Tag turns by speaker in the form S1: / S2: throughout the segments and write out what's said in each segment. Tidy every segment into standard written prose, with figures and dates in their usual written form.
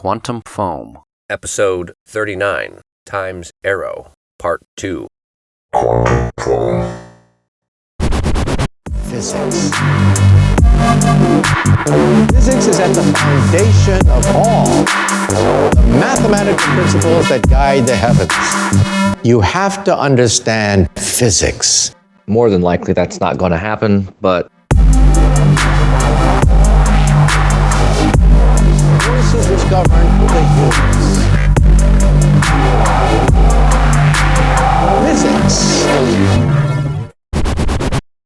S1: Quantum Foam.
S2: Episode 39, Time's Arrow, Part 2.
S3: Quantum foam.
S4: Physics. Physics is at the foundation of all the mathematical principles that guide the heavens. You have to understand physics.
S5: More than likely that's not going to happen, but
S4: Forces which govern the universe. Physics.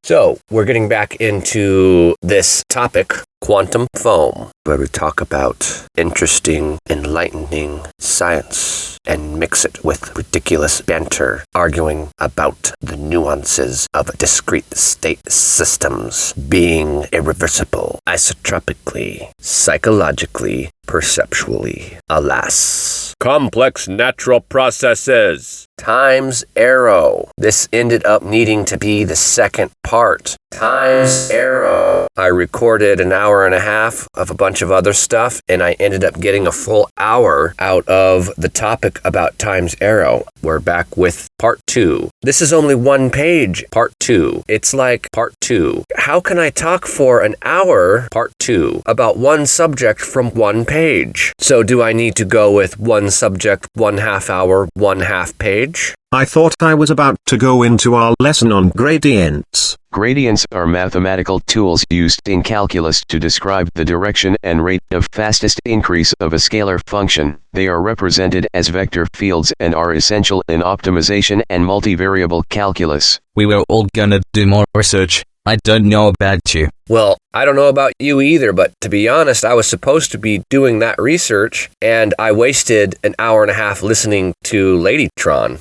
S2: So, we're getting back into this topic, quantum foam, where we talk about interesting, enlightening science and mix it with ridiculous banter, arguing about the nuances of discrete state systems being irreversible, isotropically, psychologically, perceptually, alas. Complex natural processes. Time's Arrow. This ended up needing to be the second part. Time's Arrow. I recorded an hour and a half of a bunch of other stuff, and I ended up getting a full hour out of the topic about Time's Arrow. We're back with part 2. This is only one page, part 2. It's like part 2. How can I talk for an hour, part 2, about one subject from one page? So do I need to go with one subject, 1/2 hour, 1/2 page?
S6: I thought I was about to go into our lesson on gradients.
S7: Gradients are mathematical tools used in calculus to describe the direction and rate of fastest increase of a scalar function. They are represented as vector fields and are essential in optimization and multivariable calculus.
S8: We were all gonna do more research. I don't know about you.
S2: Well, I don't know about you either, but to be honest, I was supposed to be doing that research, and I wasted an hour and a half listening to Ladytron.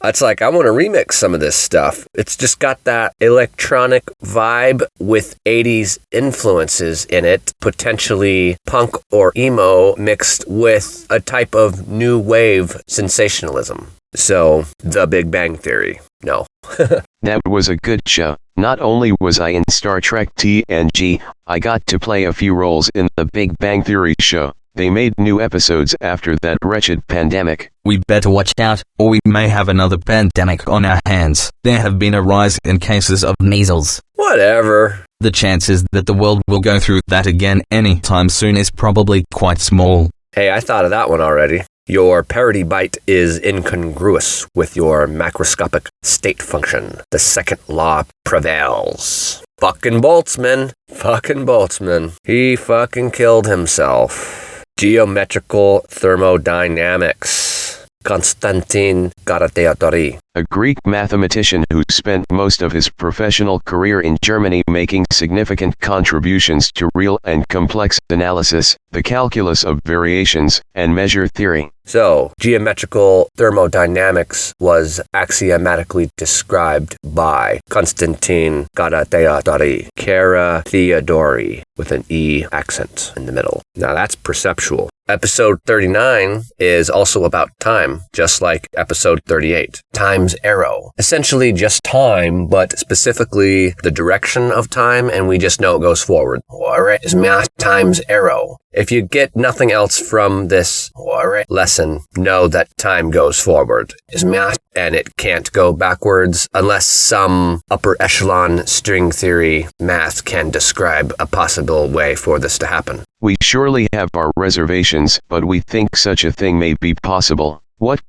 S2: It's like, I want to remix some of this stuff. It's just got that electronic vibe with 80s influences in it, potentially punk or emo mixed with a type of new wave sensationalism. So, The Big Bang Theory. No.
S7: That was a good show. Not only was I in Star Trek TNG, I got to play a few roles in the Big Bang Theory show. They made new episodes after that wretched pandemic.
S8: We better watch out, or we may have another pandemic on our hands. There have been a rise in cases of measles.
S2: Whatever.
S8: The chances that the world will go through that again anytime soon is probably quite small.
S2: Hey, I thought of that one already. Your parity byte is incongruous with your macroscopic state function. The second law prevails. Fucking Boltzmann. He fucking killed himself. Geometrical Thermodynamics. Constantin Carathéodory.
S7: A Greek mathematician who spent most of his professional career in Germany making significant contributions to real and complex analysis, the calculus of variations, and measure theory.
S2: So, geometrical thermodynamics was axiomatically described by Constantin Carathéodory. Carathéodory, with an E accent in the middle. Now that's perceptual. Episode 39 is also about time, just like episode 38. Time's Arrow. Essentially just time, but specifically the direction of time, and we just know it goes forward. Time's Arrow. If you get nothing else from this lesson, know that time goes forward. And it can't go backwards unless some upper echelon string theory math can describe a possible way for this to happen.
S7: We surely have our reservations, but we think such a thing may be possible. What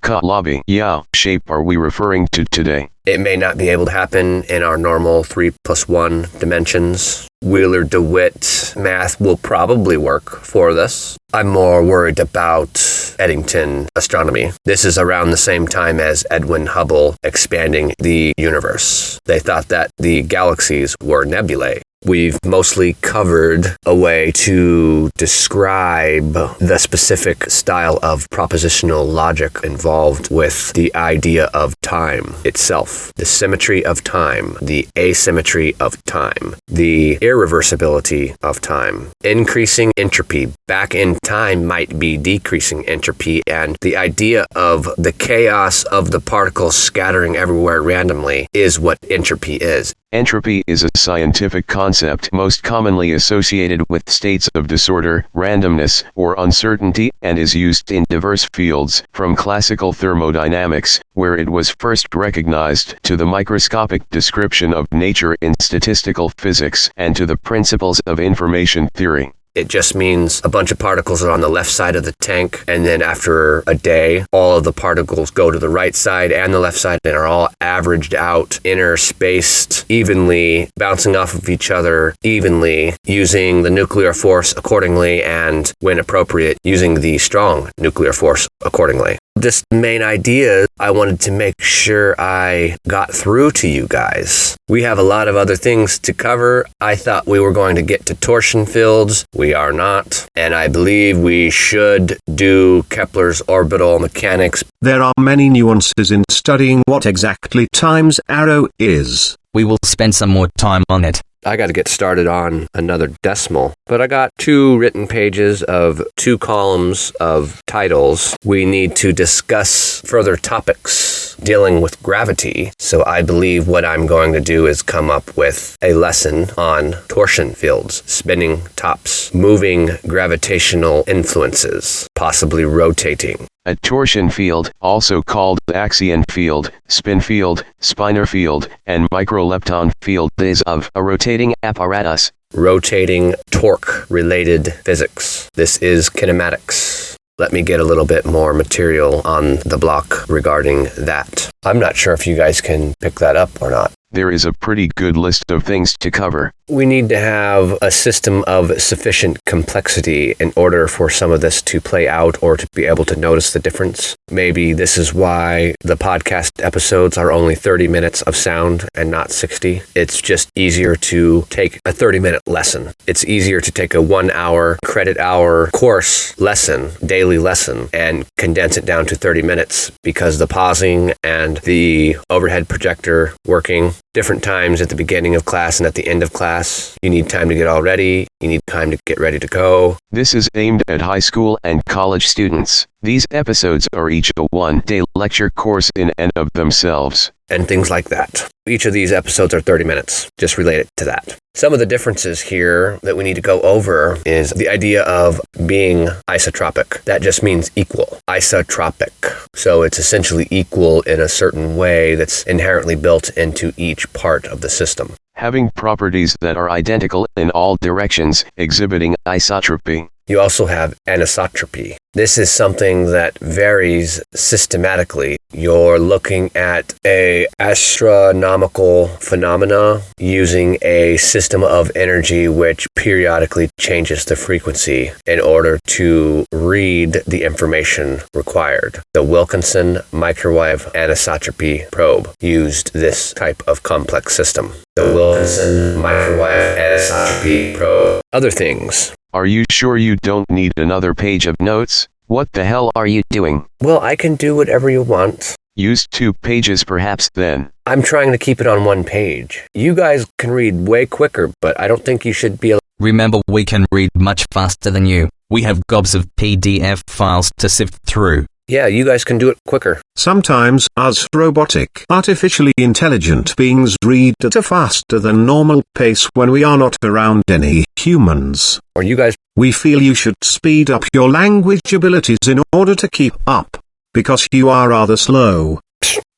S7: shape are we referring to today?
S2: It may not be able to happen in our normal 3+1 dimensions. Wheeler-DeWitt math will probably work for this. I'm more worried about Eddington astronomy. This is around the same time as Edwin Hubble expanding the universe. They thought that the galaxies were nebulae. We've mostly covered a way to describe the specific style of propositional logic involved with the idea of time itself, the symmetry of time, the asymmetry of time, the irreversibility of time. Increasing entropy back in time might be decreasing entropy, and the idea of the chaos of the particles scattering everywhere randomly is what entropy is.
S7: Entropy is a scientific concept concept most commonly associated with states of disorder, randomness, or uncertainty, and is used in diverse fields, from classical thermodynamics, where it was first recognized, to the microscopic description of nature in statistical physics, and to the principles of information theory.
S2: It just means a bunch of particles are on the left side of the tank, and then after a day, all of the particles go to the right side and the left side and are all averaged out, interspaced evenly, bouncing off of each other evenly, using the nuclear force accordingly, and when appropriate, using the strong nuclear force accordingly. This main idea, I wanted to make sure I got through to you guys. We have a lot of other things to cover. I thought we were going to get to torsion fields. We are not. And I believe we should do Kepler's orbital mechanics.
S6: There are many nuances in studying what exactly times arrow is.
S8: We will spend some more time on it.
S2: I got to get started on another decimal, but I got 2 written pages of 2 columns of titles. We need to discuss further topics dealing with gravity, so I believe what I'm going to do is come up with a lesson on torsion fields, spinning tops, moving gravitational influences, possibly rotating.
S7: A torsion field, also called axion field, spin field, spinor field, and microlepton field, is of a rotating apparatus.
S2: Rotating torque-related physics. This is kinematics. Let me get a little bit more material on the block regarding that. I'm not sure if you guys can pick that up or not.
S7: There is a pretty good list of things to cover.
S2: We need to have a system of sufficient complexity in order for some of this to play out or to be able to notice the difference. Maybe this is why the podcast episodes are only 30 minutes of sound and not 60. It's just easier to take a 30-minute lesson. It's easier to take a 1-hour credit hour course lesson, daily lesson, and condense it down to 30 minutes because the pausing and the overhead projector working different times at the beginning of class and at the end of class. You need time to get all ready. You need time to get ready to go.
S7: This is aimed at high school and college students. These episodes are each a 1-day lecture course in and of themselves.
S2: And things like that. Each of these episodes are 30 minutes, just related to that. Some of the differences here that we need to go over is the idea of being isotropic. That just means equal. Isotropic. So it's essentially equal in a certain way that's inherently built into each part of the system.
S7: Having properties that are identical in all directions, exhibiting isotropy.
S2: You also have anisotropy. This is something that varies systematically. You're looking at an astronomical phenomena using a system of energy which periodically changes the frequency in order to read the information required. The Wilkinson Microwave Anisotropy Probe used this type of complex system. The Wilkinson Microwave Anisotropy Probe. Other things.
S7: Are you sure you don't need another page of notes? What the hell are you doing?
S2: Well, I can do whatever you want.
S7: Use 2 pages perhaps then.
S2: I'm trying to keep it on 1 page. You guys can read way quicker, but I don't think you should be.
S8: Remember, we can read much faster than you. We have gobs of PDF files to sift through.
S2: Yeah, you guys can do it quicker.
S6: Sometimes us robotic, artificially intelligent beings read at a faster than normal pace when we are not around any humans.
S2: Or you guys.
S6: We feel you should speed up your language abilities in order to keep up, because you are rather slow.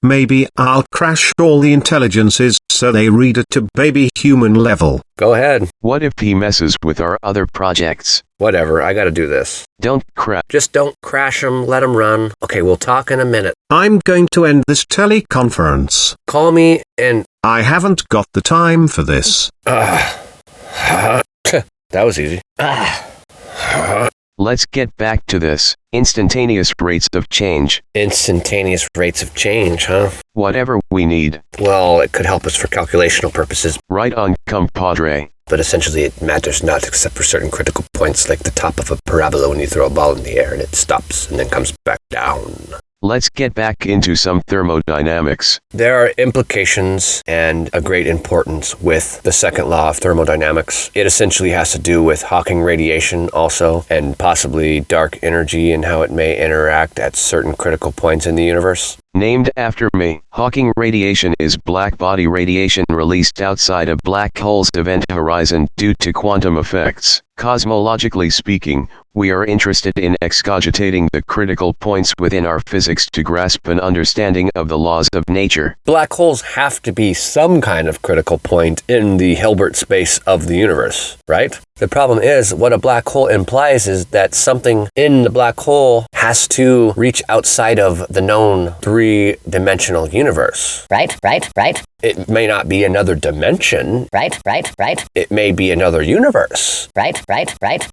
S6: Maybe I'll crash all the intelligences so they read at to baby human level.
S2: Go ahead.
S7: What if he messes with our other projects?
S2: Whatever, I gotta do this.
S7: Don't crap.
S2: Just don't crash them, let them run. Okay, we'll talk in a minute.
S6: I'm going to end this teleconference.
S2: Call me and...
S6: I haven't got the time for this.
S2: That was easy.
S7: Let's get back to this. Instantaneous rates of change.
S2: Instantaneous rates of change, huh?
S7: Whatever we need.
S2: Well, it could help us for calculational purposes.
S7: Right on, compadre.
S2: But essentially it matters not except for certain critical points like the top of a parabola when you throw a ball in the air and it stops and then comes back down.
S7: Let's get back into some thermodynamics.
S2: There are implications and a great importance with the second law of thermodynamics. It essentially has to do with Hawking radiation also, and possibly dark energy and how it may interact at certain critical points in the universe.
S7: Named after me. Hawking radiation is black body radiation released outside a black hole's event horizon due to quantum effects. Cosmologically speaking, we are interested in excogitating the critical points within our physics to grasp an understanding of the laws of nature.
S2: Black holes have to be some kind of critical point in the Hilbert space of the universe, right? The problem is, what a black hole implies is that something in the black hole has to reach outside of the known three-dimensional universe.
S1: Right.
S2: It may not be another dimension.
S1: Right.
S2: It may be another universe.
S1: Right.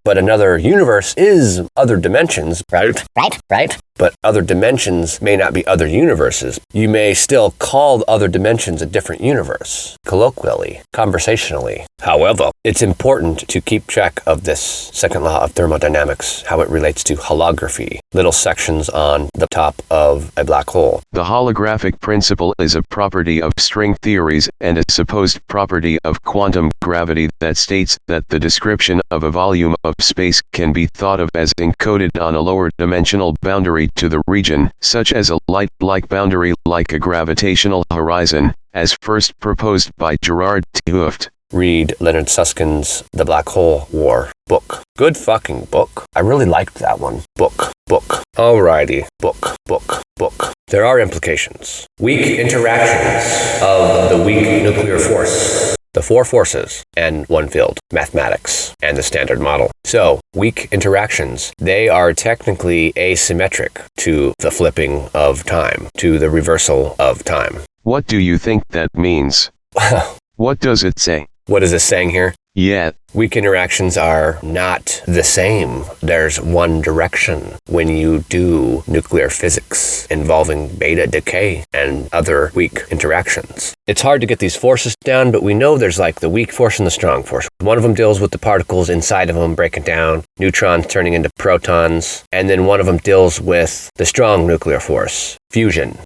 S2: But another universe is other dimensions, right?
S1: Right.
S2: But other dimensions may not be other universes. You may still call other dimensions a different universe, colloquially, conversationally. However, it's important to keep track of this second law of thermodynamics, how it relates to holography, little sections on the top of a black hole.
S7: The holographic principle is a property of string theories and a supposed property of quantum gravity that states that the description of a volume of space can be thought of as encoded on a lower dimensional boundary to the region, such as a light-like boundary like a gravitational horizon, as first proposed by Gerard 't Hooft.
S2: Read Leonard Susskind's The Black Hole War book. Good fucking book. I really liked that one. Book. Alrighty. Book. There are implications. Weak interactions of the weak nuclear force. The four forces and one field, mathematics, and the standard model. So, weak interactions, they are technically asymmetric to the flipping of time, to the reversal of time.
S7: What do you think that means? What does it say?
S2: What is this saying here?
S7: Yeah.
S2: Weak interactions are not the same. There's one direction when you do nuclear physics involving beta decay and other weak interactions. It's hard to get these forces down, but we know there's like the weak force and the strong force. One of them deals with the particles inside of them breaking down, neutrons turning into protons, and then one of them deals with the strong nuclear force, fusion.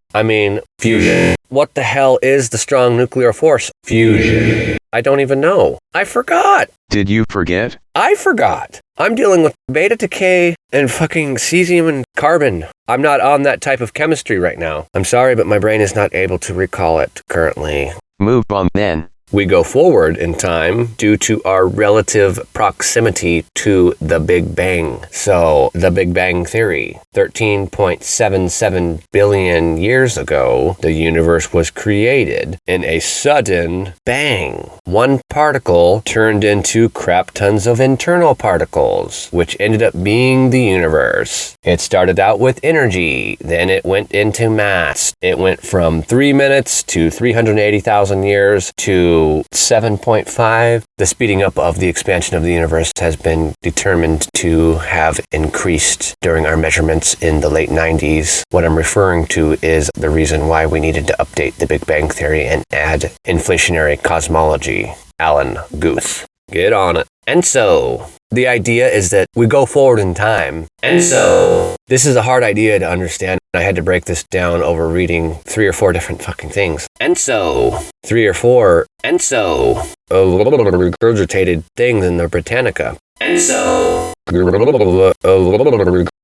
S2: Fusion. What the hell is the strong nuclear force? Fusion. I don't even know. I forgot.
S7: Did you forget?
S2: I forgot. I'm dealing with beta decay and fucking cesium and carbon. I'm not on that type of chemistry right now. I'm sorry, but my brain is not able to recall it currently.
S7: Move on then.
S2: We go forward in time due to our relative proximity to the Big Bang. So, the Big Bang Theory. 13.77 billion years ago, the universe was created in a sudden bang. One particle turned into crap tons of internal particles, which ended up being the universe. It started out with energy, then it went into mass. It went from 3 minutes to 380,000 years to 7.5. The speeding up of the expansion of the universe has been determined to have increased during our measurements in the late 90s. What I'm referring to is the reason why we needed to update the Big Bang Theory and add inflationary cosmology. Alan Guth. Get on it. And so, the idea is that we go forward in time. And so, this is a hard idea to understand. I had to break this down over reading 3 or 4 different fucking things. And so, 3 or 4, and so, a little regurgitated thing in the Britannica. And so,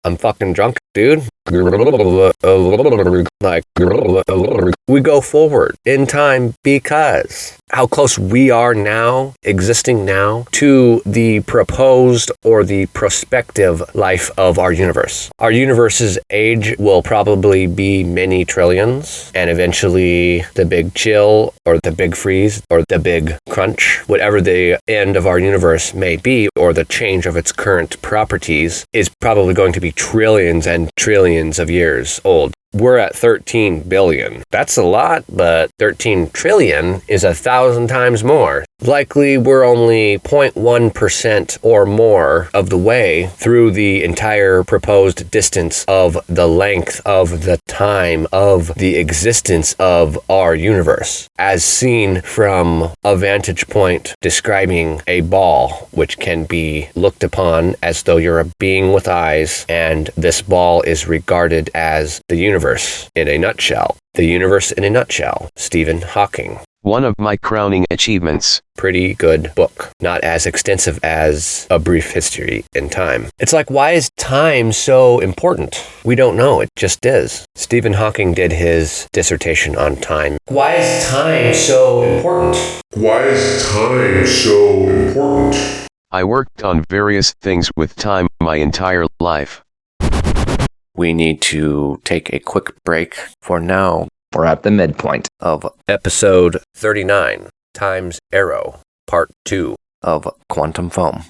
S2: I'm fucking drunk, dude. Like, we go forward in time because how close we are now, existing now, to the proposed or the prospective life of our universe. Our universe's age will probably be many trillions, and eventually the big chill, or the big freeze, or the big crunch, whatever the end of our universe may be, or the change of its current properties, is probably going to be trillions and trillions of years old. We're at 13 billion. That's a lot, but 13 trillion is 1,000 times more. Likely we're only 0.1% or more of the way through the entire proposed distance of the length of the time of the existence of our universe, as seen from a vantage point describing a ball, which can be looked upon as though you're a being with eyes, and this ball is regarded as the universe in a nutshell. The universe in a nutshell. Stephen Hawking.
S7: One of my crowning achievements.
S2: Pretty good book. Not as extensive as A Brief History in Time. It's like, why is time so important? We don't know. It just is. Stephen Hawking did his dissertation on time. Why is time so important?
S3: Why is time so important?
S7: I worked on various things with time my entire life.
S2: We need to take a quick break for now
S5: We're at the midpoint.
S2: of episode 39, Time's Arrow, part 2 of Quantum Foam.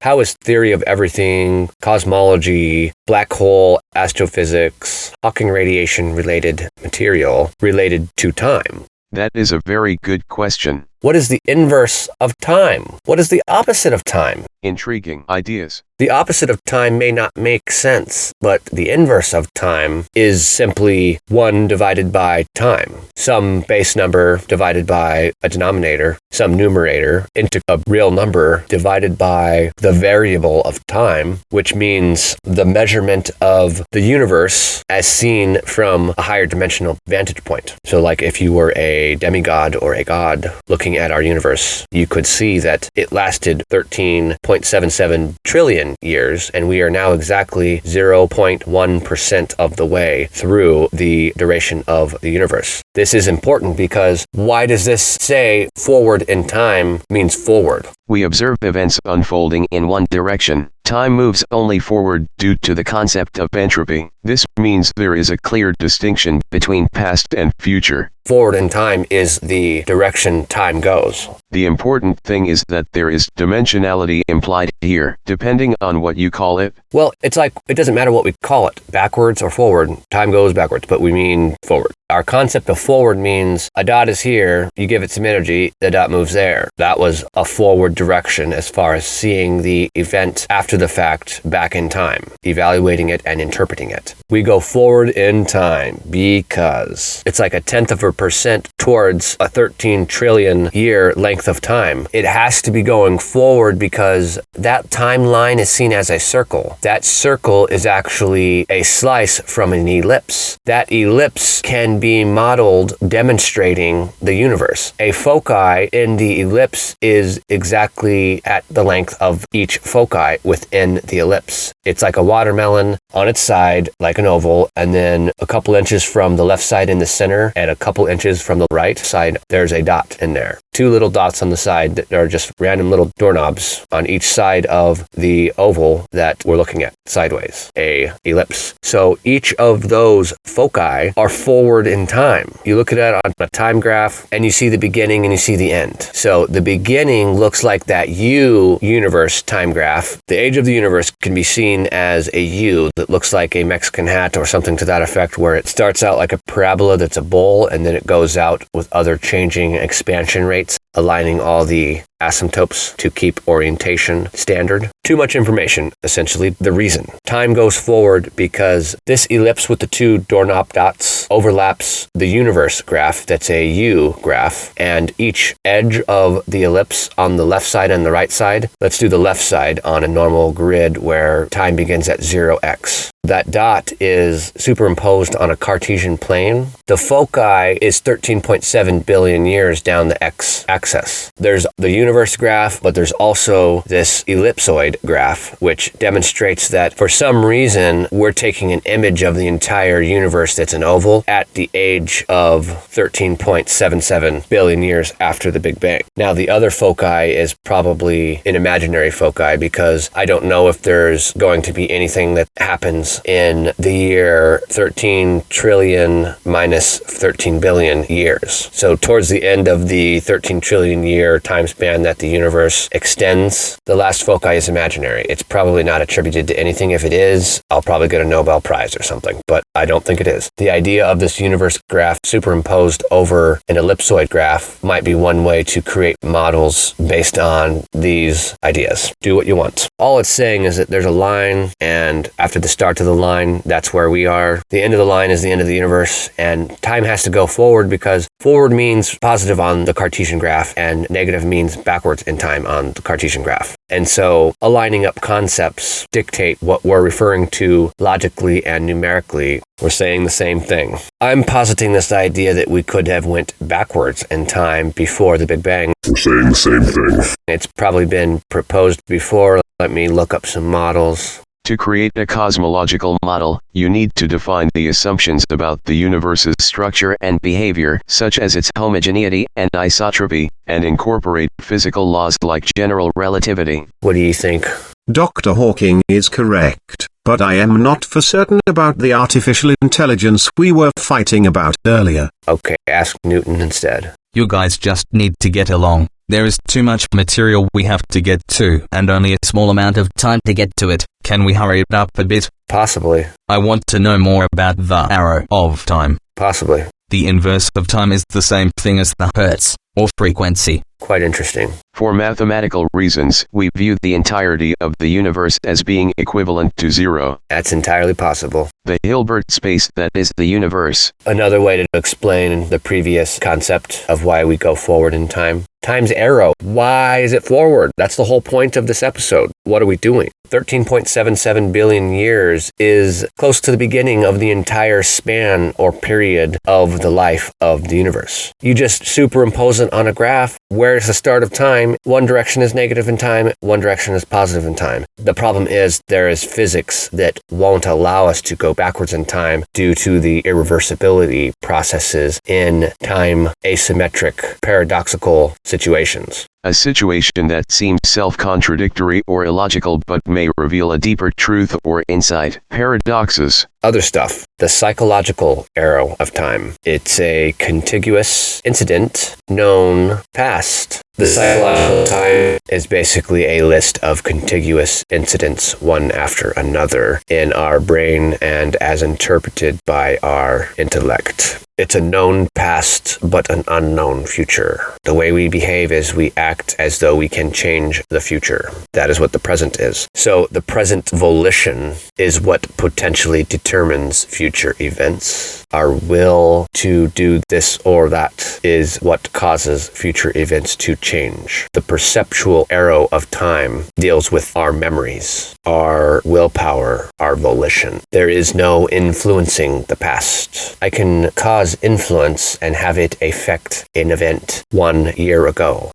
S2: How is theory of everything, cosmology, black hole, astrophysics, Hawking radiation-related material related to time?
S7: That is a very good question.
S2: What is the inverse of time? What is the opposite of time?
S7: Intriguing ideas.
S2: The opposite of time may not make sense, but the inverse of time is simply 1 divided by time. Some base number divided by a denominator, some numerator, into a real number divided by the variable of time, which means the measurement of the universe as seen from a higher dimensional vantage point. So like if you were a demigod or a god looking at our universe, you could see that it lasted 13.77 trillion years, and we are now exactly 0.1% of the way through the duration of the universe. This is important because why does this say forward in time means forward?
S7: We observe events unfolding in one direction. Time moves only forward due to the concept of entropy. This means there is a clear distinction between past and future.
S2: Forward in time is the direction time goes.
S7: The important thing is that there is dimensionality implied here, depending on what you call it.
S2: Well, it's like, it doesn't matter what we call it, backwards or forward. Time goes backwards, but we mean forward. Our concept of forward means a dot is here, you give it some energy, the dot moves there. That was a forward direction as far as seeing the event after the fact back in time, evaluating it and interpreting it. We go forward in time because it's like 0.1% towards a 13 trillion year length of time. It has to be going forward because that timeline is seen as a circle. That circle is actually a slice from an ellipse. That ellipse can be modeled demonstrating the universe. A foci in the ellipse is exactly at the length of each foci within the ellipse. It's like a watermelon on its side, like an oval, and then a couple inches from the left side in the center and a couple inches from the right side, there's a dot in there. 2 little dots on the side that are just random little doorknobs on each side of the oval that we're looking at sideways, a ellipse. So each of those foci are forward in time. You look at it on a time graph and you see the beginning and you see the end. So the beginning looks like that U universe time graph. The age of the universe can be seen as a U that looks like a Mexican hat or something to that effect, where it starts out like a parabola that's a bowl and then it goes out with other changing expansion rates, aligning all the asymptotes to keep orientation standard. Too much information, essentially. The reason. Time goes forward because this ellipse with the 2 doorknob dots overlaps the universe graph that's a U graph, and each edge of the ellipse on the left side and the right side, let's do the left side on a normal grid where time begins at 0x. That dot is superimposed on a Cartesian plane. The foci is 13.7 billion years down the x-axis. There's the universe graph, but there's also this ellipsoid graph, which demonstrates that for some reason, we're taking an image of the entire universe that's an oval at the age of 13.77 billion years after the Big Bang. Now, the other foci is probably an imaginary foci because I don't know if there's going to be anything that happens in the year 13 trillion minus 13 billion years. So towards the end of the 13 trillion year time span that the universe extends, the last foci is imaginary. It's probably not attributed to anything. If it is, I'll probably get a Nobel Prize or something, but I don't think it is. The idea of this universe graph superimposed over an ellipsoid graph might be one way to create models based on these ideas. Do what you want. All it's saying is that there's a line, and after the start of the line, that's where we are. The end of the line is the end of the universe, and time has to go forward because forward means positive on the Cartesian graph and negative means backwards in time on the Cartesian graph. And so aligning up concepts dictate what we're referring to logically and numerically. We're saying the same thing. I'm positing this idea that we could have went backwards in time before the Big Bang.
S3: We're saying the same thing.
S2: It's probably been proposed before. Let me look up some models.
S7: To create a cosmological model, you need to define the assumptions about the universe's structure and behavior, such as its homogeneity and isotropy, and incorporate physical laws like general relativity.
S2: What do you think?
S6: Dr. Hawking is correct, but I am not for certain about the artificial intelligence we were fighting about earlier.
S2: Okay, ask Newton instead.
S8: You guys just need to get along. There is too much material we have to get to, and only a small amount of time to get to it. Can we hurry it up a bit?
S2: Possibly.
S8: I want to know more about the arrow of time.
S2: Possibly.
S8: The inverse of time is the same thing as the hertz, or frequency.
S2: Quite interesting.
S7: For mathematical reasons, we view the entirety of the universe as being equivalent to zero.
S2: That's entirely possible.
S7: The Hilbert space that is the universe.
S2: Another way to explain the previous concept of why we go forward in time. Time's arrow. Why is it forward? That's the whole point of this episode. What are we doing? 13.77 billion years is close to the beginning of the entire span or period of the life of the universe. You just superimpose it on a graph. Where's the start of time? One direction is negative in time, one direction is positive in time. The problem is there is physics that won't allow us to go backwards in time due to the irreversibility processes in time asymmetric paradoxical situations.
S7: A situation that seems self-contradictory or illogical but may reveal a deeper truth or insight. Paradoxes.
S2: Other stuff. The psychological arrow of time. It's a contiguous incident known past. The psychological time is basically a list of contiguous incidents, one after another, in our brain and as interpreted by our intellect. It's a known past, but an unknown future. The way we behave is we act as though we can change the future. That is what the present is. So the present volition is what potentially determines future events. Our will to do this or that is what causes future events to change. The perceptual arrow of time deals with our memories, our willpower, our volition. There is no influencing the past. I can cause influence and have it affect an event 1 year ago.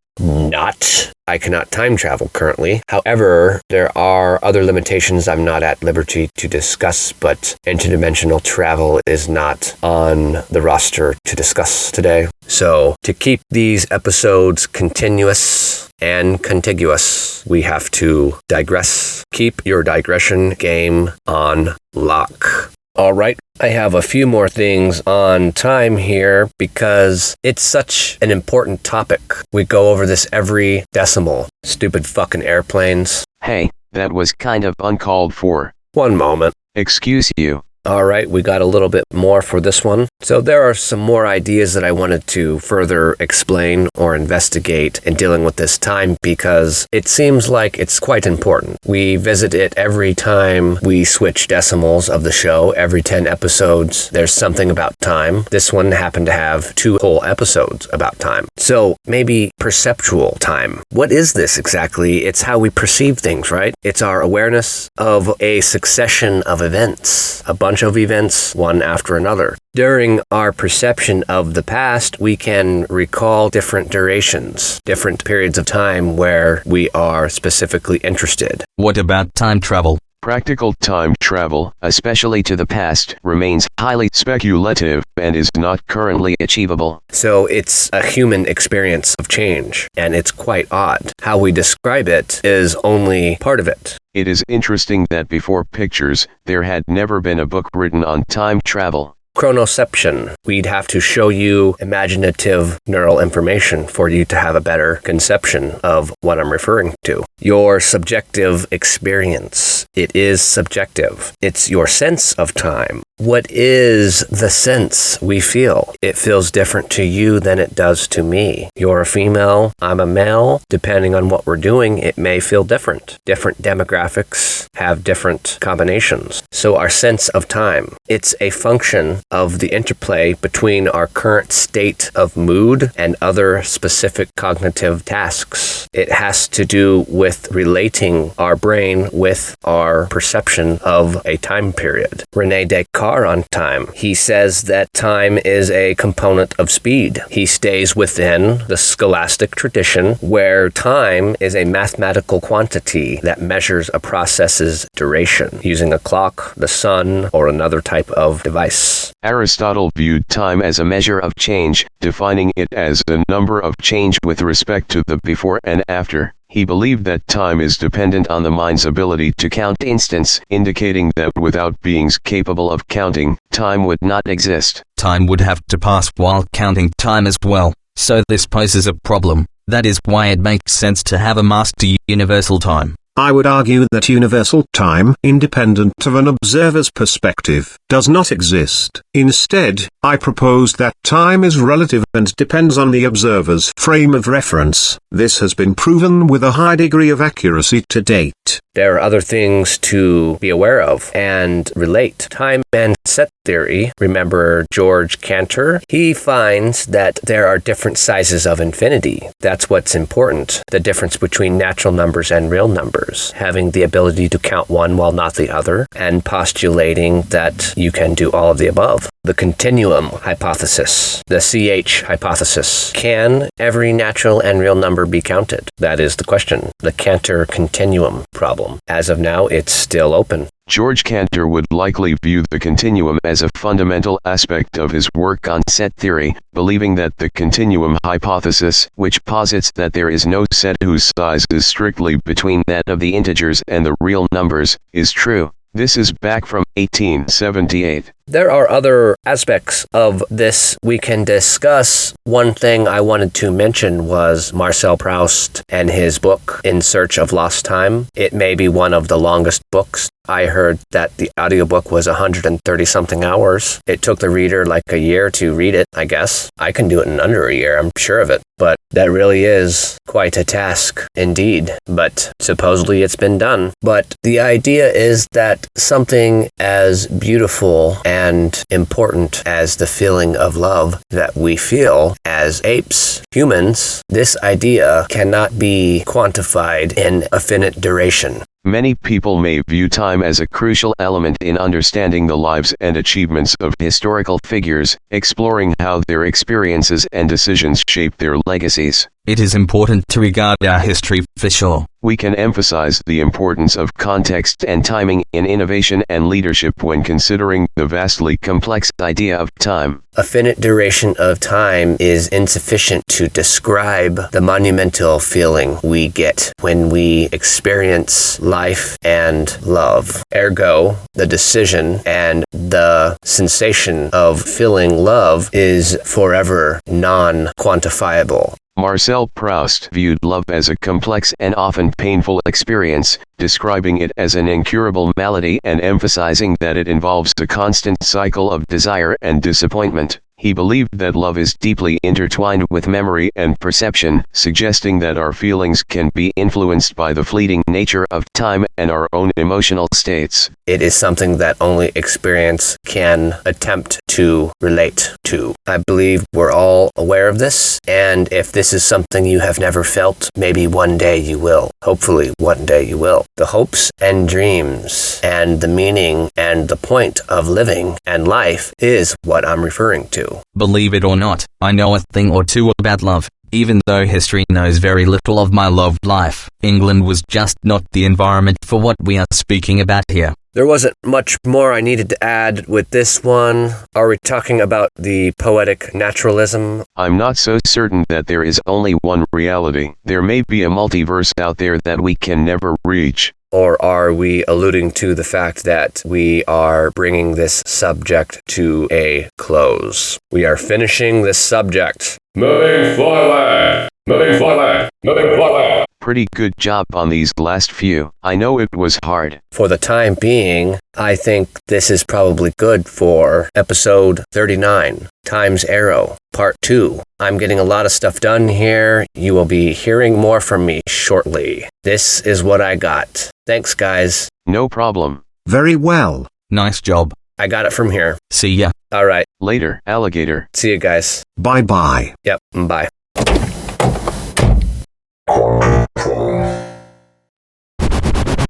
S2: I cannot time travel currently. However, there are other limitations I'm not at liberty to discuss, but interdimensional travel is not on the roster to discuss today. So, to keep these episodes continuous and contiguous, we have to digress. Keep your digression game on lock. All right, I have a few more things on time here because it's such an important topic. We go over this every decimal. Stupid fucking airplanes.
S7: Hey, that was kind of uncalled for.
S2: One moment.
S7: Excuse you.
S2: All right, we got a little bit more for this one. So there are some more ideas that I wanted to further explain or investigate in dealing with this time because it seems like it's quite important. We visit it every time we switch decimals of the show. Every 10 episodes, there's something about time. This one happened to have 2 whole episodes about time. So maybe perceptual time. What is this exactly? It's how we perceive things, right? It's our awareness of a succession of events, a bunch of events, one after another. During our perception of the past, we can recall different durations, different periods of time where we are specifically interested.
S8: What about time travel?
S7: Practical time travel, especially to the past, remains highly speculative and is not currently achievable.
S2: So it's a human experience of change, and it's quite odd. How we describe it is only part of it.
S7: It is interesting that before pictures, there had never been a book written on time travel.
S2: Chronoception. We'd have to show you imaginative neural information for you to have a better conception of what I'm referring to. Your subjective experience. It is subjective. It's your sense of time. What is the sense we feel? It feels different to you than it does to me. You're a female, I'm a male. Depending on what we're doing, it may feel different. Different demographics have different combinations. So our sense of time, it's a function of the interplay between our current state of mood and other specific cognitive tasks. It has to do with relating our brain with our perception of a time period. Rene Descartes on time, he says that time is a component of speed. He stays within the scholastic tradition where time is a mathematical quantity that measures a process's duration using a clock, the sun, or another type of device.
S7: Aristotle viewed time as a measure of change, defining it as the number of change with respect to the before and after. He believed that time is dependent on the mind's ability to count instants, indicating that without beings capable of counting, time would not exist.
S8: Time would have to pass while counting time as well, so this poses a problem. That is why it makes sense to have a master universal time.
S6: I would argue that universal time, independent of an observer's perspective, does not exist. Instead, I propose that time is relative and depends on the observer's frame of reference. This has been proven with a high degree of accuracy to date.
S2: There are other things to be aware of and relate. Time and set theory, remember George Cantor? He finds that there are different sizes of infinity. That's what's important. The difference between natural numbers and real numbers. Having the ability to count one while not the other, and postulating that you can do all of the above. The continuum hypothesis, the CH hypothesis. Can every natural and real number be counted? That is the question. The Cantor continuum problem. As of now, it's still open.
S7: George Cantor would likely view the continuum as a fundamental aspect of his work on set theory, believing that the continuum hypothesis, which posits that there is no set whose size is strictly between that of the integers and the real numbers, is true. This is back from 1878.
S2: There are other aspects of this we can discuss. One thing I wanted to mention was Marcel Proust and his book, In Search of Lost Time. It may be one of the longest books. I heard that the audiobook was 130-something hours. It took the reader like a year to read it, I guess. I can do it in under a year, I'm sure of it. But that really is quite a task indeed. But supposedly it's been done. But the idea is that something as beautiful and important as the feeling of love that we feel as apes, humans, this idea cannot be quantified in a finite duration.
S7: Many people may view time as a crucial element in understanding the lives and achievements of historical figures, exploring how their experiences and decisions shape their legacies.
S8: It is important to regard our history, for sure.
S7: We can emphasize the importance of context and timing in innovation and leadership when considering the vastly complex idea of time.
S2: A finite duration of time is insufficient to describe the monumental feeling we get when we experience life and love. Ergo, the decision and the sensation of feeling love is forever non-quantifiable.
S7: Marcel Proust viewed love as a complex and often painful experience, describing it as an incurable malady and emphasizing that it involves a constant cycle of desire and disappointment. He believed that love is deeply intertwined with memory and perception, suggesting that our feelings can be influenced by the fleeting nature of time and our own emotional states.
S2: It is something that only experience can attempt to relate to. I believe we're all aware of this, and if this is something you have never felt, maybe one day you will. Hopefully one day you will. The hopes and dreams and the meaning and the point of living and life is what I'm referring to.
S8: Believe it or not, I know a thing or two about love. Even though history knows very little of my loved life, England was just not the environment for what we are speaking about here.
S2: There wasn't much more I needed to add with this one. Are we talking about the poetic naturalism?
S7: I'm not so certain that there is only one reality. There may be a multiverse out there that we can never reach.
S2: Or are we alluding to the fact that we are bringing this subject to a close? We are finishing this subject.
S3: Moving forward. Nothing fly left. Nothing fly left.
S7: Pretty good job on these last few. I know it was hard.
S2: For the time being, I think this is probably good for episode 39, Times Arrow, part 2. I'm getting a lot of stuff done here. You will be hearing more from me shortly. This is what I got. Thanks, guys.
S7: No problem.
S6: Very well.
S8: Nice job.
S2: I got it from here.
S8: See ya.
S2: All right.
S7: Later, alligator.
S2: See you guys.
S6: Bye-bye.
S2: Yep. Bye.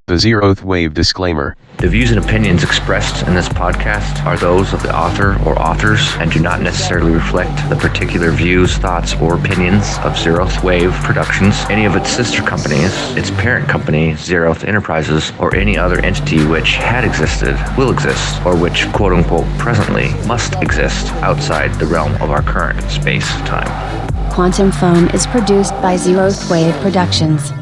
S7: The zeroth wave disclaimer.
S1: The views and opinions expressed in this podcast are those of the author or authors and do not necessarily reflect the particular views, thoughts, or opinions of Zeroth Wave Productions, any of its sister companies, its parent company, Zeroth Enterprises, or any other entity which had existed, will exist, or which, quote-unquote, presently must exist outside the realm of our current space-time.
S9: Quantum Foam is produced by Zeroth Wave Productions.